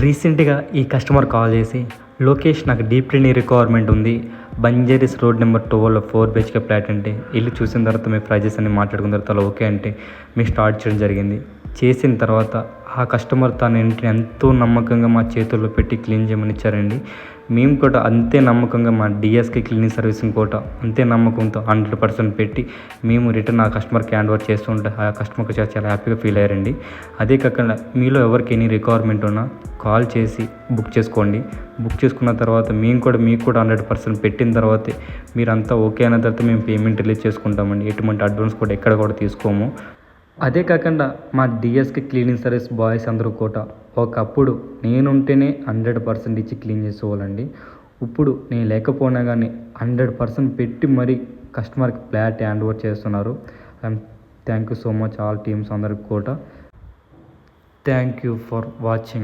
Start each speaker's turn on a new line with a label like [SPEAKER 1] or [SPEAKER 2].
[SPEAKER 1] రీసెంట్గా ఈ customer call చేసి, లోకేష్ నాకు డీప్ క్లీనింగ్ రిక్వైర్మెంట్ ఉంది, బంజారీస్ రోడ్ నెంబర్ 12 4 BHK ఫ్లాట్ అంటే, ఇల్లు చూసిన తర్వాత మీ ప్రైజెస్ అన్ని మాట్లాడుకున్న తర్వాత అలా ఓకే అంటే మీకు స్టార్ట్ చేయడం జరిగింది. చేసిన తర్వాత ఆ కస్టమర్ తన ఇంటిని ఎంతో నమ్మకంగా మా చేతుల్లో పెట్టి క్లీన్ చేయమని ఇచ్చారండి. మేము కూడా అంతే నమ్మకంగా మా డిఎస్కే క్లీనింగ్ సర్వీసింగ్ కూడా అంతే నమ్మకంతో 100% పెట్టి మేము రిటర్న్ ఆ కస్టమర్కి హ్యాండ్ ఓవర్ చేస్తూ ఉంటే ఆ కస్టమర్కి చాలా హ్యాపీగా ఫీల్ అయ్యారండి. అదే కాకుండా మీలో ఎవరికి ఎనీ రిక్వైర్మెంట్ ఉన్నా కాల్ చేసి బుక్ చేసుకోండి. బుక్ చేసుకున్న తర్వాత మేము కూడా మీకు కూడా 100% పెట్టిన తర్వాతే మీరంతా ఓకే అయిన తర్వాత మేము పేమెంట్ రిలీజ్ చేసుకుంటామండి. ఎటువంటి అడ్వాన్స్ కూడా ఎక్కడ కూడా తీసుకోము. అదే కాకుండా మా డిఎస్కే క్లీనింగ్ సర్వీస్ బాయ్స్ అందరూ కూడా ఒకప్పుడు నేనుంటేనే 100% ఇచ్చి క్లీన్ చేసేవాళ్ళండి. ఇప్పుడు నేను లేకపోయినా కానీ 100% పెట్టి మరీ కస్టమర్కి ఫ్లాట్ హ్యాండ్ ఓవర్ చేస్తున్నారు. Thank you so much all teams అందరికి కూడా. Thank you for watching.